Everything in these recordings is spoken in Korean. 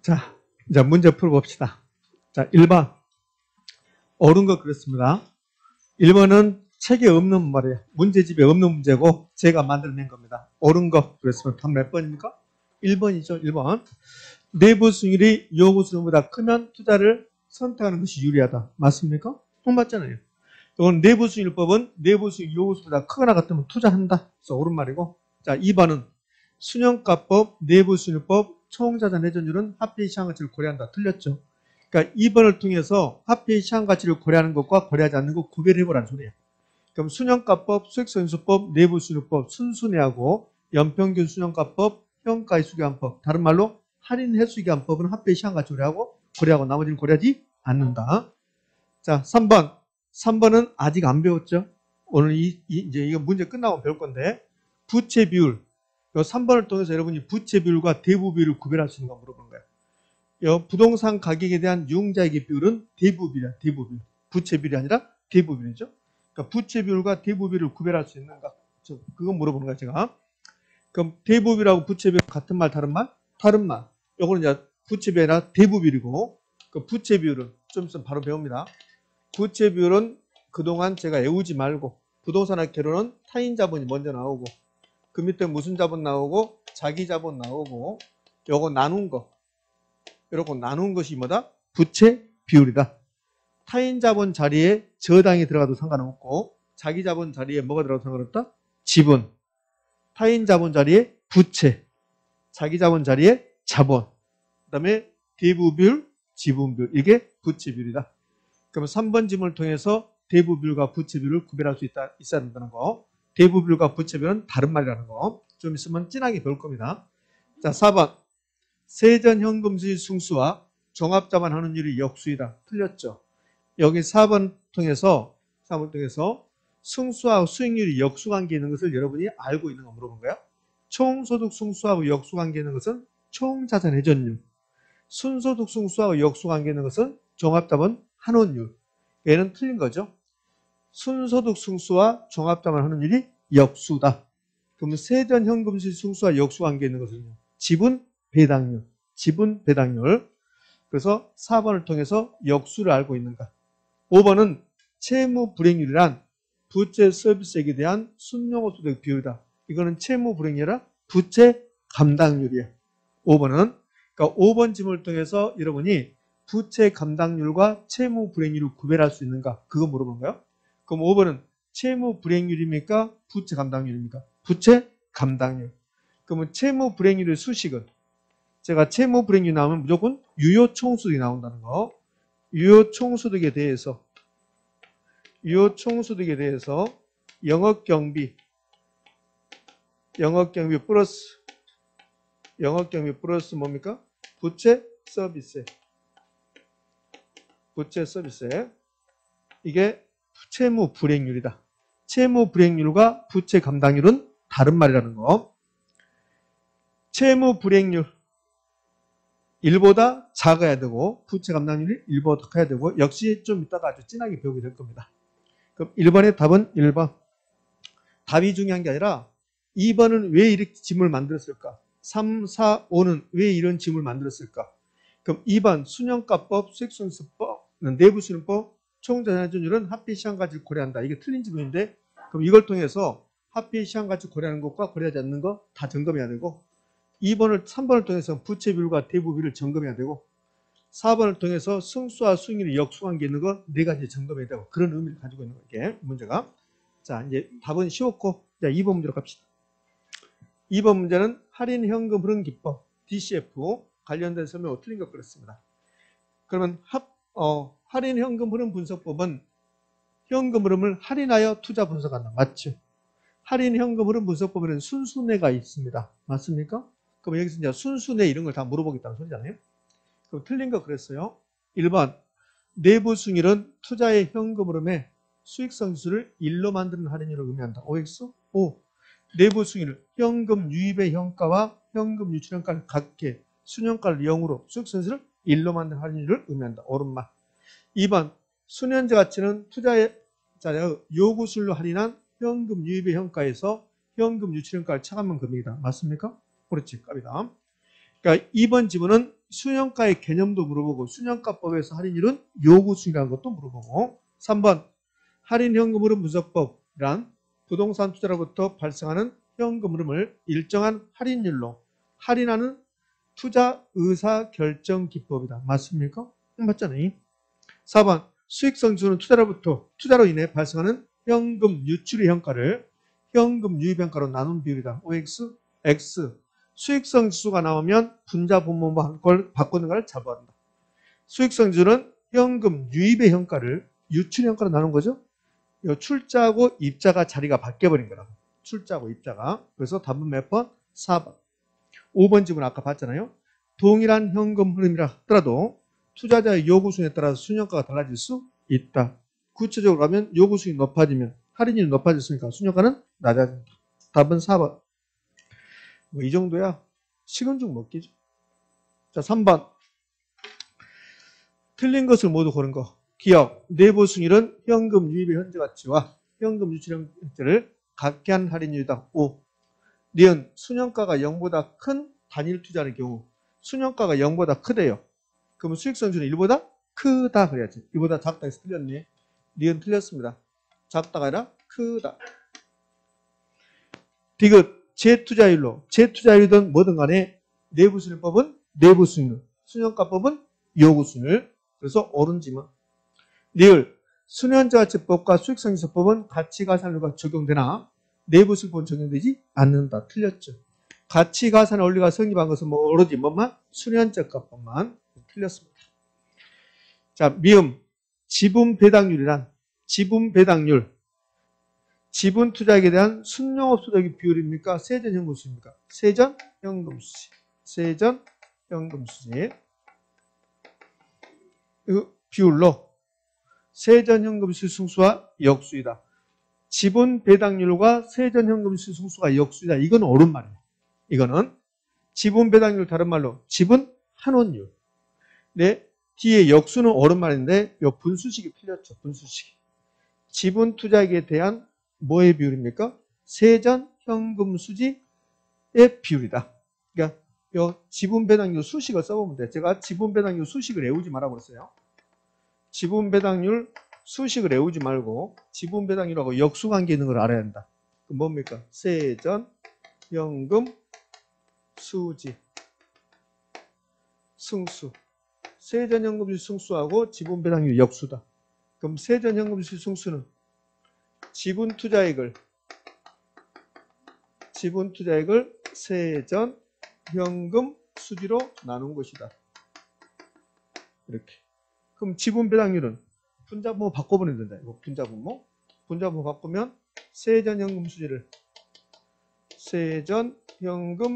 자, 이제 문제 풀어봅시다. 자, 1번. 옳은 거 그렇습니다. 1번은 책에 없는 말이에요. 문제집에 없는 문제고 제가 만들어낸 겁니다. 옳은 거 그렇습니다. 답 몇 번입니까? 1번이죠. 1번. 내부 수익률이 요구 수익률보다 크면 투자를 선택하는 것이 유리하다. 맞습니까? 맞잖아요. 이건 내부 수익률법은 내부 수익 요구 수익률보다 크거나 같으면 투자한다. 그래서 옳은 말이고. 자, 2번은 순영가법, 내부 수익률법, 총자산 회전율은 합계의 시장 가치를 고려한다. 틀렸죠. 그러니까 2번을 통해서 합계의 시장 가치를 고려하는 것과 고려하지 않는 것 구별해보라는 소리예요. 그럼 순영가법, 수익선수법, 내부 수익률법 순순히하고 연평균 순영가법, 평가의 수기환법, 다른 말로 할인 해수기환법은 합계의 시장 가치 고려하고 나머지는 고려하지 않는다. 자, 3번. 3번은 아직 안 배웠죠. 오늘 이제 이거 문제 끝나고 배울 건데 부채 비율. 이 3번을 통해서 여러분이 부채 비율과 대부 비율을 구별할 수 있는 거 물어보는 거예요. 이 부동산 가격에 대한 유흥자에게 비율은 대부 비율이야. 대부 비율. 부채 비율이 아니라 대부 비율이죠. 그러니까 부채 비율과 대부 비율을 구별할 수 있는가? 그거 물어보는 거예요, 제가. 그럼 대부 비율하고 부채 비율 같은 말, 다른 말? 다른 말. 요거는 이제 부채 비율이 아니라 대부 비율이고 그 부채 비율은 좀 있으면 바로 배웁니다. 부채 비율은 그동안 제가 외우지 말고 부동산 학회로는 타인 자본이 먼저 나오고 그 밑에 무슨 자본 나오고 자기 자본 나오고 요거 나눈 거 이렇게 나눈 것이 뭐다? 부채 비율이다. 타인 자본 자리에 저당이 들어가도 상관없고 자기 자본 자리에 뭐가 들어가도 상관없다? 지분. 타인 자본 자리에 부채. 자기 자본 자리에 자본. 그 다음에 대부 비율, 지분 비율. 이게 부채 비율이다. 그러면 3번 질문을 통해서 대부 비율과 부채 비율을 구별할 수 있어야 된다는 거. 대부 비율과 부채 비율은 다른 말이라는 거. 좀 있으면 진하게 배울 겁니다. 자, 4번. 세전 현금 수익 승수와 종합자본 환원율이 역수이다. 틀렸죠. 여기 4번 통해서 승수하고 수익률이 역수관계 있는 것을 여러분이 알고 있는 거 물어본 거야. 총소득 승수하고 역수관계 있는 것은 총자산 회전율. 순소득 승수하고 역수관계 있는 것은 종합자본 환원율. 얘는 틀린 거죠. 순소득 승수와 종합자본 환원율이 역수다. 그러면 세전 현금 수익 승수와 역수관계 있는 것은요. 지분 배당률. 지분 배당률. 그래서 4번을 통해서 역수를 알고 있는가. 5번은 채무 불이익률이란 부채 서비스액에 대한 순영업소득 비율이다. 이거는 채무 불이익률이라 부채 감당률이에요. 5번은. 그러니까 5번 질문을 통해서 여러분이 부채 감당률과 채무 불이익률을 구별할 수 있는가? 그거 물어본 거예요. 그럼 5번은 채무 불이익률입니까? 부채 감당률입니까? 부채 감당률. 그러면 채무 불이익률의 수식은 제가 채무 불이익률 나오면 무조건 유효 총소득이 나온다는 거. 유효 총소득에 대해서 영업경비 플러스 뭡니까? 부채 서비스. 이게 채무 불이익률이다. 채무 불이익률과 부채 감당률은 다른 말이라는 거. 채무 불이익률 1보다 작아야 되고 부채 감당률이 1보다 커야 되고 역시 좀 이따가 아주 진하게 배우게 될 겁니다. 그럼 1번의 답은 1번. 답이 중요한 게 아니라 2번은 왜 이렇게 짐을 만들었을까? 3, 4, 5는 왜 이런 짐을 만들었을까? 그럼 2번 순영가법, 수익선수법, 내부수익법, 총자산회전율은 합계 시장가치를 고려한다. 이게 틀린 질문인데 그럼 이걸 통해서 합계 시장가치를 고려하는 것과 고려하지 않는 것 다 점검해야 되고 3번을 통해서 부채 비율과 대부 비율을 점검해야 되고 4번을 통해서 승수와 수익률이 역수관계 있는 거 4가지 점검해야 되고 그런 의미를 가지고 있는 거예요. 문제가. 자, 이제 답은 쉬웠고 자, 2번 문제로 갑시다. 2번 문제는 할인 현금 흐름 기법 DCF 관련된 설명을 틀린 것 그렇습니다. 그러면 할인 현금 흐름 분석법은 현금 흐름을 할인하여 투자 분석한다. 맞죠? 할인 현금 흐름 분석법에는 순수내가 있습니다. 맞습니까? 그럼 여기서 이제 순수내 이런 걸 다 물어보겠다는 소리잖아요. 그럼 틀린 거 그랬어요. 1번 내부 수익률은 투자의 현금 흐름에 수익성수를 1로 만드는 할인율을 의미한다. OX? O. 내부 수익률 현금 유입의 현가와 현금 유출 현가를 같게 순현가를 0으로 수익성수를 1로 만드는 할인율을 의미한다. 옳은 말. 2번 순현재 가치는 투자의 요구수율로 할인한 현금 유입의 현가에서 현금 유출 현가를 차감한 금액이다. 맞습니까? 그렇지. 갑니다. 그러니까 2번 지문은 순현가의 개념도 물어보고 순현가법에서 할인율은 요구수익이라는 것도 물어보고 3번 할인현금 흐름 분석법이란 부동산 투자로부터 발생하는 현금 흐름을 일정한 할인율로 할인하는 투자 의사 결정 기법이다. 맞습니까? 맞잖아요. 4번 수익성 지수는 투자로 인해 발생하는 현금 유출의 현가를 현금 유입 현가로 나눈 비율이다. OX, X. 수익성 지수가 나오면 분자 분모만 바꾸는 걸 잡아야 한다. 수익성 지수는 현금 유입의 현가를 유출 현가로 나눈 거죠. 이 출자하고 입자가 자리가 바뀌어버린 거라고. 출자하고 입자가. 그래서 답은 몇 번? 4번. 5번 지문 아까 봤잖아요. 동일한 현금 흐름이라 하더라도 투자자의 요구 수익에 따라서 순현가가 달라질 수 있다. 구체적으로 가면 요구 수익이 높아지면 할인율이 높아졌으니까 순현가는 낮아진다. 답은 4번. 뭐 이 정도야 식은죽 먹기죠. 자, 3번. 틀린 것을 모두 고른 거. 기억. 내부 수익률은 현금 유입의 현재 가치와 현금 유출 현재를 같게 한 할인율이다. 5. 니은 순현가가 0보다 큰 단일 투자의 경우 순현가가 0보다 크대요. 그러면 수익성 지수는 1보다 크다 그래야지. 1보다 작다 해서 틀렸네. 니은 틀렸습니다. 작다가 아니라 크다. 디귿. 재투자율이든 뭐든 간에 내부수익률법은 내부수익률, 순현가법은 요구수익률. 그래서 옳은 지문. 리을. 순현자가치법과 수익성지수법은 가치가산율과 적용되나 내부수익법은 적용되지 않는다. 틀렸죠. 가치가산 원리가 성립한 것은 뭐 오로지 뭐만? 순현자가법만. 틀렸습니다. 자, 미음. 지분배당률이란 지분배당률. 지분 투자액에 대한 순영업소득의 비율입니까? 세전현금수입니까? 세전현금수지. 세전현금수지. 이 비율로 세전현금수 승수와 역수이다. 지분 배당률과 세전현금수 승수가 역수이다. 이건 옳은 말이에요. 이거는 지분 배당률 다른 말로 지분 환원율. 네, 뒤에 역수는 옳은 말인데 이 분수식이 틀렸죠. 분수식. 지분 투자액에 대한 뭐의 비율입니까? 세전현금수지의 비율이다. 그러니까 이 지분 배당률 수식을 써보면 돼. 제가 지분 배당률 수식을 외우지 말라고 그랬어요. 지분 배당률 수식을 외우지 말고 지분 배당률하고 역수관계 있는 걸 알아야 한다. 그럼 뭡니까? 세전현금 수지 승수. 세전현금수 승수하고 지분 배당률 역수다. 그럼 세전현금수 승수는 지분 투자액을 세전현금 수지로 나눈 것이다. 이렇게. 그럼 지분 배당률은 분자분모 바꿔보면 된다. 이거 분자분모 바꾸면 세전현금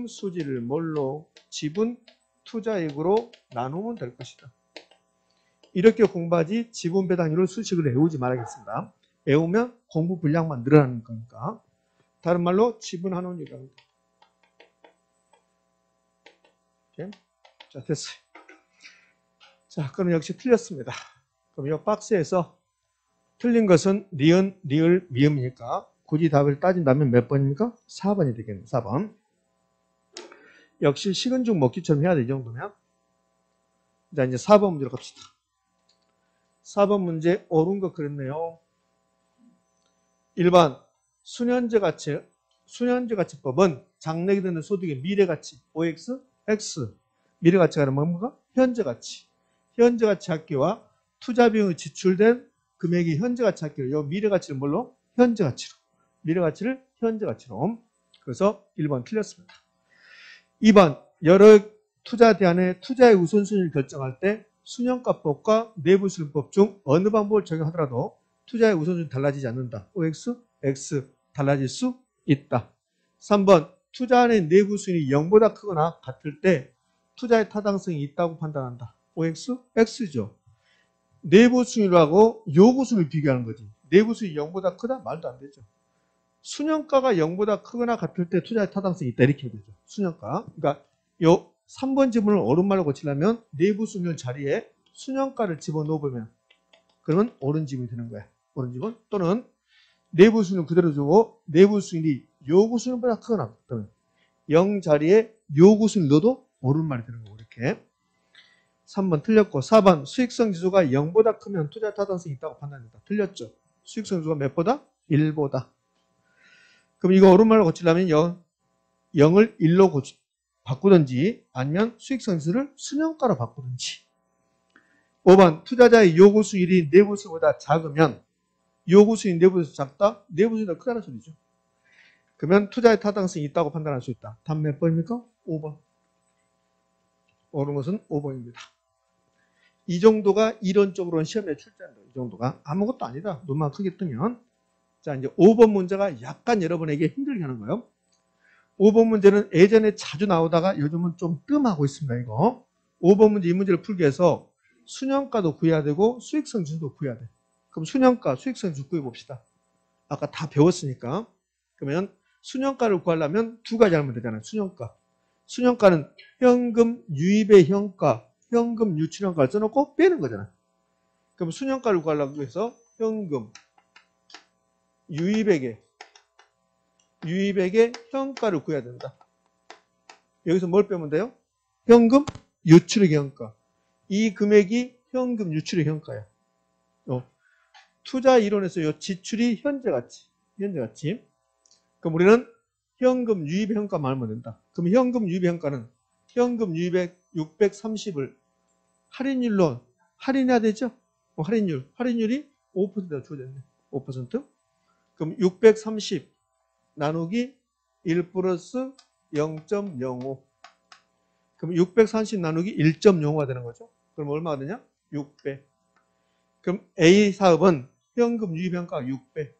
수지를 뭘로? 지분 투자액으로 나누면 될 것이다. 이렇게 공부하지 지분 배당률을 수식을 외우지 말아야겠습니다. 외우면 공부 분량만 늘어나는 거니까. 다른 말로 지분 환원율이라고 합니다. 자, 됐어요. 자, 그럼 역시 틀렸습니다. 그럼 이 박스에서 틀린 것은 니은, 리을, 미음이니까 굳이 답을 따진다면 몇 번입니까? 4번이 되겠네요. 4번. 역시 식은죽 먹기처럼 해야 돼, 이 정도면. 자, 이제 4번 문제로 갑시다. 4번 문제 옳은 거 그랬네요. 1번 순현재가치법은 장래에 드는 소득의 미래가치 OX, X. 미래가치가 뭡니까? 현재가치. 현재가치 합계와 투자비용이 지출된 금액이 현재가치 합계로 이 미래가치를 뭘로? 현재가치로. 미래가치를 현재가치로. 그래서 1번 틀렸습니다. 2번 여러 투자 대안의 투자의 우선순위를 결정할 때 순현가법과 내부수익법 중 어느 방법을 적용하더라도 투자의 우선순위 달라지지 않는다. OX, X 달라질 수 있다. 3번 투자안의 내부수익이 0보다 크거나 같을 때 투자의 타당성이 있다고 판단한다. OX, X죠. 내부수익하고 요구수익을 비교하는 거지. 내부수익이 0보다 크다? 말도 안 되죠. 순현가가 0보다 크거나 같을 때 투자의 타당성이 있다. 이렇게 해야 되죠. 순현가. 그러니까 요 3번 지문을 옳은 말로 고치려면 내부수익률 자리에 순현가를 집어넣어보면 그러면 옳은 지문이 되는 거야. 옳은 지문. 또는 내부수익률 그대로 주고 내부수익이 요구수익보다 크거나 같다면 0 자리에 요구수익 넣어도 옳은 말이 되는 거고 이렇게. 3번 틀렸고 4번 수익성 지수가 0보다 크면 투자 타당성이 있다고 판단된다. 틀렸죠. 수익성 지수가 몇보다? 1보다. 그럼 이거 옳은 말로 고치려면 0을 1로 바꾸든지 아니면 수익성 지수를 순영가로 바꾸든지. 5번 투자자의 요구 수익이 내부 수익보다 작으면 요구 수익이 내부 수익 작다? 내부 수익보다 크다는 소리죠. 그러면 투자의 타당성이 있다고 판단할 수 있다. 답 몇 번입니까? 5번. 옳은 것은 5번입니다. 이 정도가 이론적으로는 시험에 출제한다. 이 정도가 아무것도 아니다. 눈만 크게 뜨면. 자, 이제 5번 문제가 약간 여러분에게 힘들게 하는 거예요. 5번 문제는 예전에 자주 나오다가 요즘은 좀 뜸하고 있습니다. 이거 5번 문제 이 문제를 풀기 위해서 순영가도 구해야 되고 수익성 지수도 구해야 돼. 그럼 순영가, 수익성 지수 구해봅시다. 아까 다 배웠으니까. 그러면 순영가를 구하려면 두 가지 하면 되잖아요. 순영가. 순영가는 현금 유입의 현가, 현금 유출 현가를 써놓고 빼는 거잖아요. 그럼 순영가를 구하려고 해서 현금 유입액의 현가를 구해야 된다. 여기서 뭘 빼면 돼요? 현금 유출액 현가. 이 금액이 현금 유출액 현가야. 투자 이론에서 이 지출이 현재가치. 그럼 우리는 현금 유입의 현가만 알면 된다. 그럼 현금 유입의 현가는 현금 유입액 630을 할인율로 할인해야 되죠? 할인율이 5%가 주어졌네. 5%. 그럼 630 나누기 1 플러스 0.05. 그럼 630 나누기 1.05가 되는 거죠. 그럼 얼마가 되냐? 600. 그럼 A 사업은 현금 유입 현가 600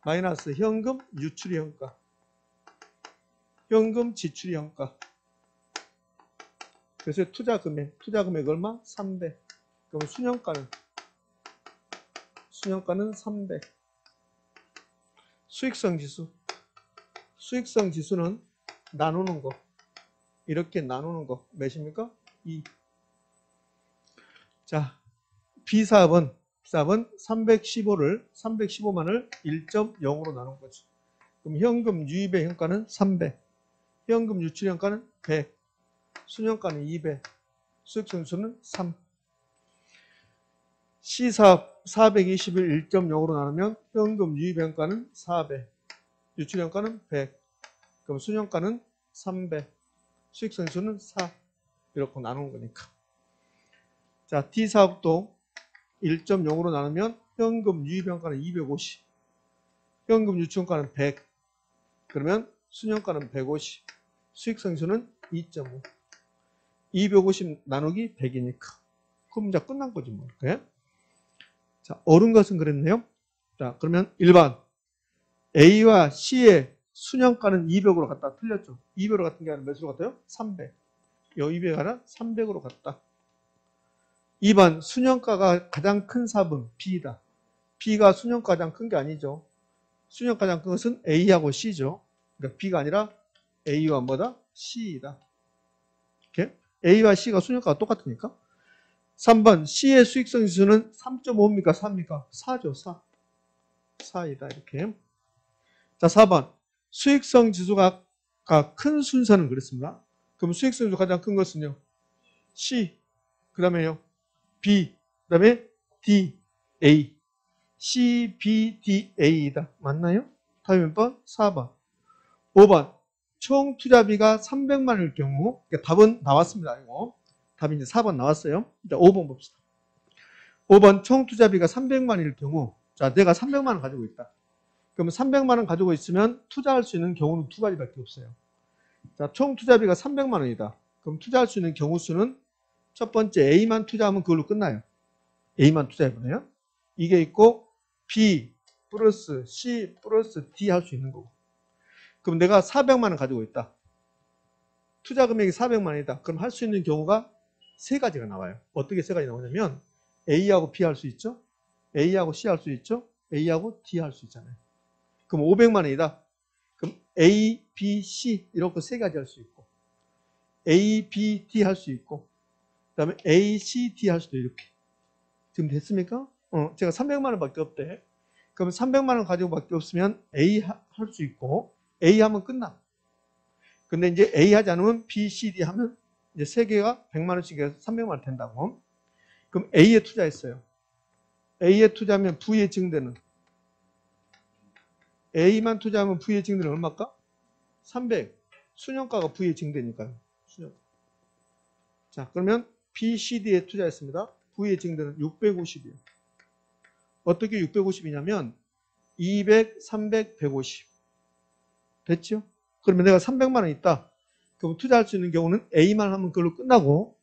마이너스 현금 유출 현가, 현금 지출 현가. 그래서 투자 금액 얼마? 300. 그럼 순영가는 300. 수익성 지수는 나누는 거. 이렇게 나누는 거 몇입니까? 2. 자, B사업은 315만을 1.0으로 나눈 거죠. 그럼 현금 유입의 현가는 300. 현금 유출 현가는 100. 순영가는 200. 수익성 지수는 3. C사업 420을 1.0으로 나누면 현금 유입 현가는 400. 유출 현가는 100. 그럼 순영가는 300. 수익성 지수는 4. 이렇게 나누는 거니까. 자, D사업도 1.0으로 나누면 현금 유입 현가는 250. 현금 유출 현가는 100. 그러면 순영가는 150. 수익성 지수는 2.5. 250 나누기 100이니까. 그 문제 끝난 거지 뭐. 이렇게. 자, 옳은 것은 그랬네요. 자, 그러면 1번. A와 C의 순영가는 200으로 갔다. 틀렸죠. 200으로 갔던 게 아니라 몇으로 갔다요? 300. 요 200이 아니라 300으로 갔다. 2번. 순영가가 가장 큰 삽은 B다. B가 순영가 가장 큰 게 아니죠. 순영가 가장 큰 것은 A하고 C죠. 그러니까 B가 아니라 A와 뭐다? C이다. 이렇게. A와 C가 순영가가 똑같으니까. 3번. C의 수익성 지수는 3.5입니까? 4입니까? 4죠. 4이다. 이렇게. 자, 4번. 수익성 지수가 큰 순서는 그렇습니다. 그럼 수익성 지수 가장 큰 것은요? C. 그 다음에요? B. 그 다음에 D. A. C, B, D, A이다. 맞나요? 답이 몇 번? 4번. 5번. 총 투자비가 300만 원일 경우, 그러니까 답은 나왔습니다. 이거. 답이 이제 4번 나왔어요. 이제 5번 봅시다. 5번 총 투자비가 300만 원일 경우, 자, 내가 300만 원 가지고 있다. 그러면 300만 원 가지고 있으면 투자할 수 있는 경우는 두 가지밖에 없어요. 자, 총 투자비가 300만 원이다. 그럼 투자할 수 있는 경우 수는 첫 번째 A만 투자하면 그걸로 끝나요. A만 투자해보네요. 이게 있고 B 플러스 C 플러스 D 할 수 있는 거고. 그럼 내가 400만 원 가지고 있다. 투자 금액이 400만 원이다. 그럼 할 수 있는 경우가 세 가지가 나와요. 어떻게 세 가지 나오냐면 A하고 B 할 수 있죠. A하고 C 할 수 있죠. A하고 D 할 수 있잖아요. 그럼 500만 원이다. 그럼 A, B, C 이렇게 세 가지 할 수 있고 A, B, D 할 수 있고 그 다음에 A, C, D 할 수도 이렇게. 지금 됐습니까? 제가 300만 원밖에 없대. 그럼 300만 원 가지고 밖에 없으면 A 할 수 있고 A 하면 끝나. 근데 이제 A 하지 않으면 B, C, D 하면 이제 3개가 100만 원씩 해서 300만 원 된다고. 그럼 A에 투자했어요. A에 투자하면 V의 증대는 A만 투자하면 V의 증대는 얼마일까? 300. 순영가가 V의 증대니까요. 순영가. 자, 그러면 B, C, D에 투자했습니다. V의 증대는 650이에요. 어떻게 650이냐면 200, 300, 150. 됐죠? 그러면 내가 300만 원 있다. 그럼 투자할 수 있는 경우는 A만 하면 그걸로 끝나고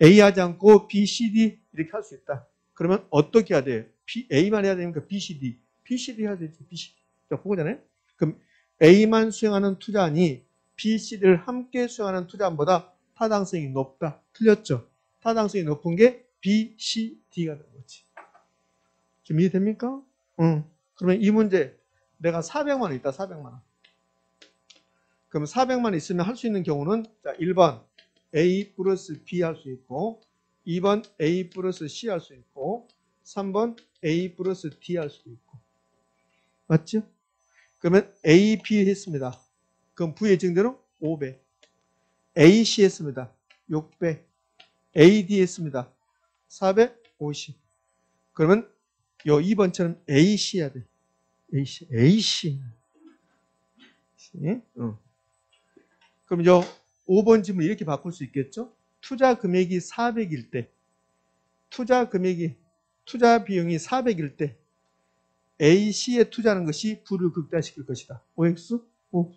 A 하지 않고 B, C, D 이렇게 할 수 있다. 그러면 어떻게 해야 돼요? A만 해야 되니까 B, C, D. B, C, D 해야 되지. B, C, D. 자, 그거잖아요. 그럼 A만 수행하는 투자안이 B, C, D를 함께 수행하는 투자안보다 타당성이 높다. 틀렸죠? 타당성이 높은 게 B, C, D가 되는 거지. 지금 이해됩니까? 응. 그러면 이 문제 내가 400만 원 있다. 400만 원. 그럼 400만 원 있으면 할 수 있는 경우는 자, 1번 A 플러스 B 할 수 있고 2번 A 플러스 C 할 수 있고 3번 A 플러스 D 할 수도 있고. 맞죠? 그러면 A, B 했습니다. 그럼 V의 증대는 500. A, C 했습니다. 600. A, D 했습니다. 450. 그러면 요 2번처럼 A, C 해야 돼. A, C. A, C. 그럼 요 5번 질문 이렇게 바꿀 수 있겠죠? 투자 금액이 400일 때, 투자 비용이 400일 때 A, C에 투자하는 것이 부를 극대화시킬 것이다. OX? O.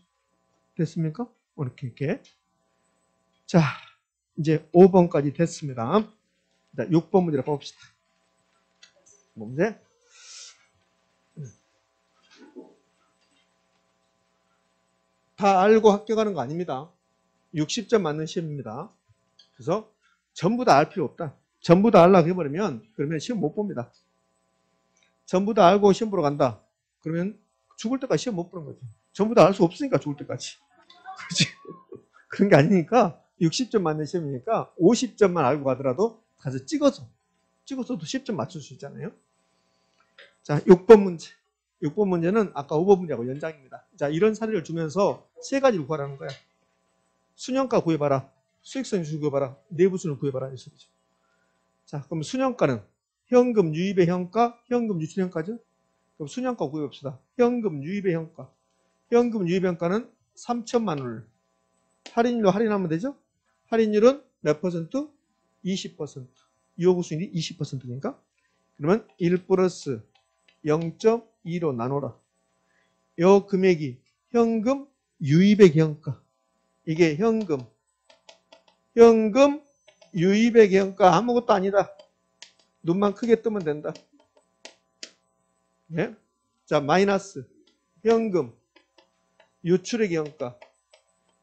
됐습니까? 이렇게. 자, 이제 5번까지 됐습니다. 자, 6번 문제를 봅시다. 문제. 다 알고 합격하는 거 아닙니다. 60점 맞는 시험입니다. 그래서 전부 다 알 필요 없다. 전부 다 알라고 해버리면 그러면 시험 못 봅니다. 전부 다 알고 시험 보러 간다. 그러면 죽을 때까지 시험 못 보는 거죠. 전부 다 알 수 없으니까 죽을 때까지. 그렇지? 그런 게 아니니까 60점 맞는 시험이니까 50점만 알고 가더라도 가서 찍어서도 10점 맞출 수 있잖아요. 자, 6번 문제. 6번 문제는 아까 5번 문제하고 연장입니다. 자, 이런 사례를 주면서 세 가지를 구하라는 거야. 순영가 구해봐라. 수익성 지수 구해봐라. 내부순을 구해봐라. 이 소리죠. 자, 그럼 순영가는 현금 유입의 현가, 현금 유출 현가죠. 그럼 순영가 구해봅시다. 현금 유입의 현가. 현금 유입의 현가는 3천만 원을 할인율로 할인하면 되죠. 할인율은 몇 퍼센트? 20%. 유효구 수익이 20%니까. 그러면 1 플러스 0.2로 나눠라. 요 금액이 현금 유입의 현가. 이게 현금 유입의 현가 아무것도 아니다. 눈만 크게 뜨면 된다. 네? 자, 마이너스 현금 유출액 현가.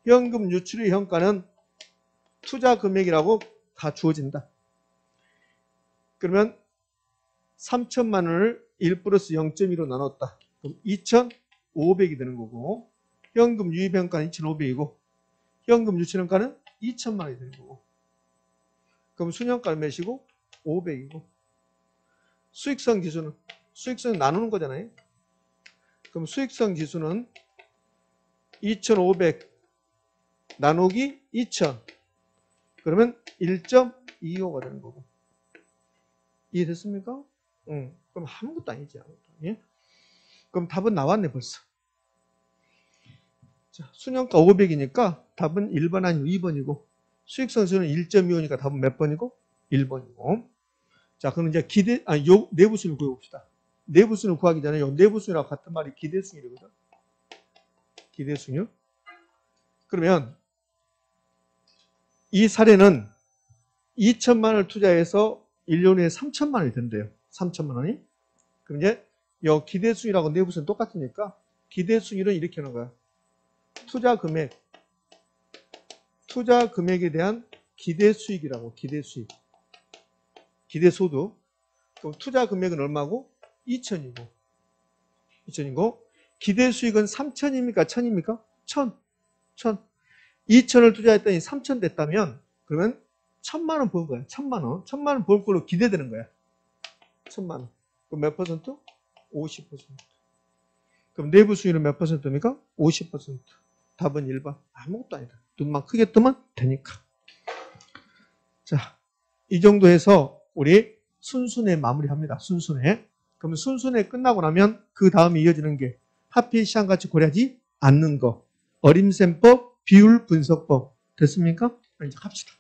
현금 유출액 현가는 투자 금액이라고 다 주어진다. 그러면 3천만 원을 1 플러스 0.2로 나눴다. 그럼 2,500이 되는 거고 현금 유입 현가는 2,500이고 현금 유출 현가는 2천만 원이 되는 거고 그럼 순현가는 몇이고? 500이고 수익성 지수는 나누는 거잖아요. 그럼 수익성 지수는 2,500 나누기 2,000 그러면 1.25가 되는 거고 이해됐습니까? 응. 그럼 아무것도 아니지. 예? 그럼 답은 나왔네 벌써. 자, 순영가 500이니까 답은 1번 아니고 2번이고 수익성 지수는 1.25니까 답은 몇 번이고? 1번이고. 자, 그럼 이제 요 내부순을 구해봅시다. 내부순을 구하기 전에 요 내부순이라고 같은 말이 기대순이거든. 기대순이요. 그러면 이 사례는 2천만 원을 투자해서 1년 후에 3천만 원이 된대요. 3천만 원이. 그럼 이제 요 기대순이라고 내부순 똑같으니까 기대순위는 이렇게 하는 거야. 투자 금액에 대한 기대수익이라고. 기대수익. 기대소득. 그럼 투자 금액은 얼마고? 2천이고. 기대수익은 3천입니까? 1000입니까? 1000. 2천을 투자했더니 3천 됐다면 그러면 1000만 원 번 거야. 1000만 원. 1000만 원 벌 걸로 기대되는 거야. 1000만 원. 그럼 몇 퍼센트? 50%. 그럼 내부 수익은 몇 퍼센트입니까? 50%. 답은 1번. 아무것도 아니다. 눈만 크게 뜨면 되니까. 자, 이 정도 해서 우리 순순해 마무리합니다. 순순해. 그러면 순순해 끝나고 나면 그 다음에 이어지는 게 하필 시험같이 고려하지 않는 거. 어림셈법, 비율 분석법. 됐습니까? 이제 합시다.